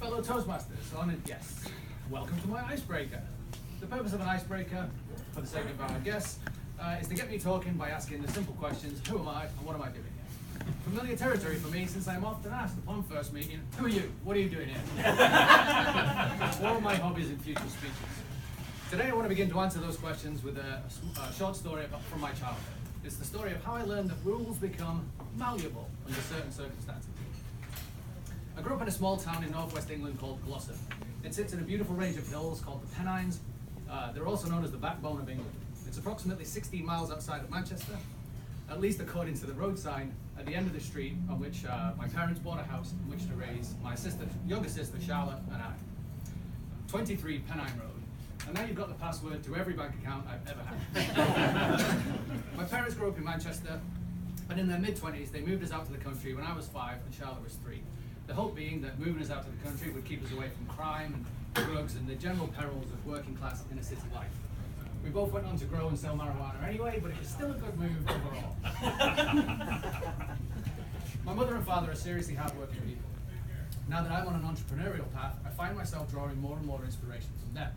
Fellow Toastmasters, honored guests, welcome to my Icebreaker. The purpose of an icebreaker, for the sake of our guests, is to get me talking by asking the simple questions: who am I and what am I doing here? Familiar territory for me, since I'm often asked upon first meeting, who are you? What are you doing here? All my hobbies and future speeches. Today I want to begin to answer those questions with a short story from my childhood. It's the story of how I learned that rules become malleable under certain circumstances. I grew up in a small town in northwest England called Gloucester. It sits in a beautiful range of hills called the Pennines. They're also known as the backbone of England. It's approximately 16 miles outside of Manchester, at least according to the road sign at the end of the street on which my parents bought a house in which to raise my younger sister Charlotte and I. 23 Pennine Road. And now you've got the password to every bank account I've ever had. My parents grew up in Manchester, and in their mid-20s they moved us out to the country when I was 5 and Charlotte was 3. The hope being that moving us out to the country would keep us away from crime and drugs and the general perils of working class inner city life. We both went on to grow and sell marijuana anyway, but it was still a good move overall. My mother and father are seriously hard-working people. Now that I'm on an entrepreneurial path, I find myself drawing more and more inspiration from them.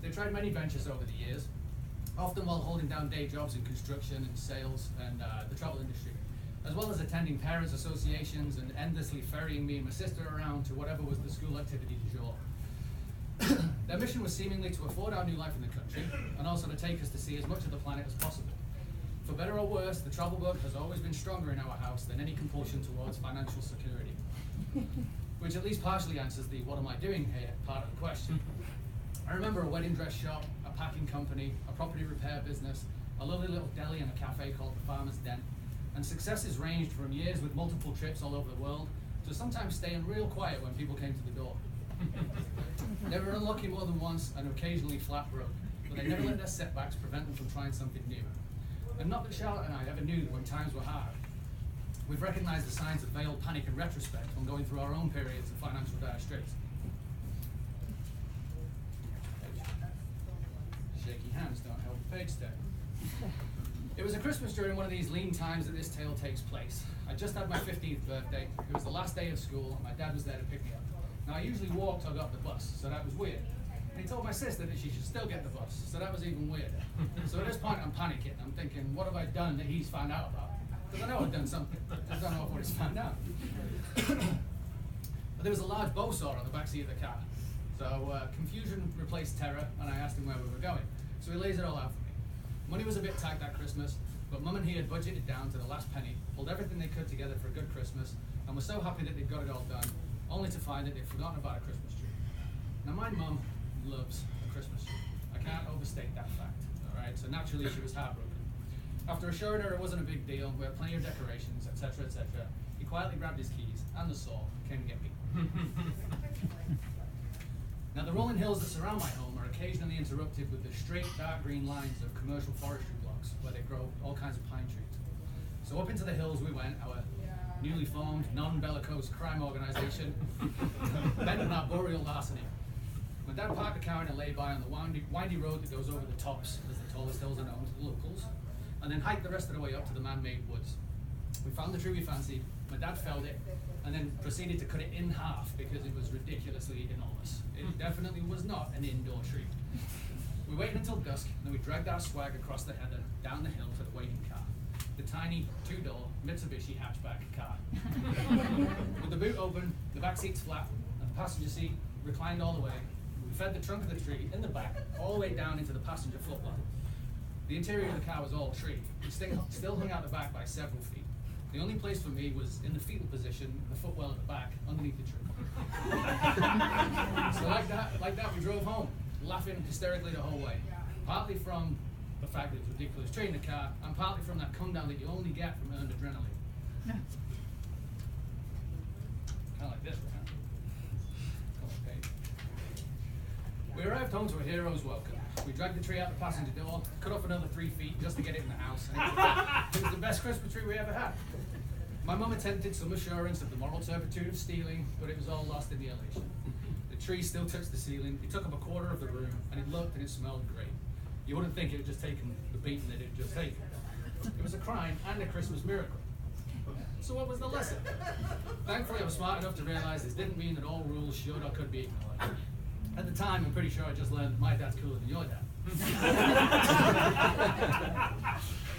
They've tried many ventures over the years, often while holding down day jobs in construction and sales and the travel industry, as well as attending parents' associations and endlessly ferrying me and my sister around to whatever was the school activity du jour. Their mission was seemingly to afford our new life in the country and also to take us to see as much of the planet as possible. For better or worse, the travel bug has always been stronger in our house than any compulsion towards financial security, which at least partially answers the "what am I doing here" part of the question. I remember a wedding dress shop, a packing company, a property repair business, a lovely little deli and a cafe called the Farmer's Den, and successes ranged from years with multiple trips all over the world to sometimes staying real quiet when people came to the door. They were unlucky more than once and occasionally flat broke, but they never let their setbacks prevent them from trying something new. And not that Charlotte and I ever knew that when times were hard. We've recognized the signs of veiled panic in retrospect when going through our own periods of financial dire straits. Shaky hands don't help the page stay. It was a Christmas during one of these lean times that this tale takes place. I just had my 15th birthday. It was the last day of school, and my dad was there to pick me up. Now, I usually walked or got the bus, so that was weird. And he told my sister that she should still get the bus, so that was even weirder. So at this point, I'm panicking. I'm thinking, what have I done that he's found out about? Because I know I've done something. I just don't know what he's found out. But there was a large bow saw on the back seat of the car. So confusion replaced terror, and I asked him where we were going. So he lays it all out for me. Money was a bit tight that Christmas, but Mum and he had budgeted down to the last penny, pulled everything they could together for a good Christmas, and were so happy that they'd got it all done, only to find that they'd forgotten about a Christmas tree. Now my mum loves a Christmas tree. I can't overstate that fact, all right? So naturally she was heartbroken. After assuring her it wasn't a big deal, we had plenty of decorations, etc., etc., he quietly grabbed his keys and the saw and came and get me. Now the rolling hills that surround my home are occasionally interrupted with the straight dark green lines of commercial forestry blocks where they grow all kinds of pine trees. So up into the hills we went, our newly formed, non-bellicose crime organization, bent on arboreal larceny. My dad parked the car in a lay-by on the windy road that goes over the tops, as the tallest hills are known to the locals, and then hiked the rest of the way up to the man-made woods. We found the tree we fancied, my dad felled it, and then proceeded to cut it in half because it was ridiculously enormous. It definitely was not an indoor tree. We waited until dusk, and then we dragged our swag across the heather, down the hill to the waiting car. The tiny, two-door Mitsubishi hatchback car. With the boot open, the back seat's flat, and the passenger seat reclined all the way. We fed the trunk of the tree in the back, all the way down into the passenger footwell. The interior of the car was all tree. It still hung out the back by several feet. The only place for me was in the fetal position, the footwell at the back, underneath the tree. So like that, we drove home, laughing hysterically the whole way. Partly from the fact that it was a ridiculous tree in the car, and partly from that come down that you only get from earned adrenaline. Kind of like this, right? Okay. We arrived home to a hero's welcome. We dragged the tree out the passenger door, cut off another 3 feet just to get it in the house. And it was the best Christmas tree we ever had. My mum attempted some assurance of the moral turpitude of stealing, but it was all lost in the elation. The tree still touched the ceiling, it took up a quarter of the room, and it looked and it smelled great. You wouldn't think it had just taken the beating that it had just taken. It was a crime and a Christmas miracle. So what was the lesson? Thankfully, I was smart enough to realize this didn't mean that all rules should or could be ignored. At the time, I'm pretty sure I just learned my dad's cooler than your dad.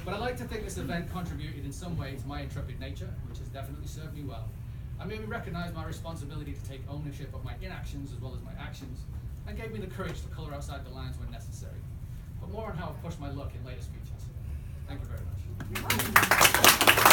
But I like to think this event contributed in some way to my intrepid nature, which has definitely served me well, and made me recognize my responsibility to take ownership of my inactions as well as my actions, and gave me the courage to color outside the lines when necessary. But more on how I've pushed my luck in later speeches. Thank you very much.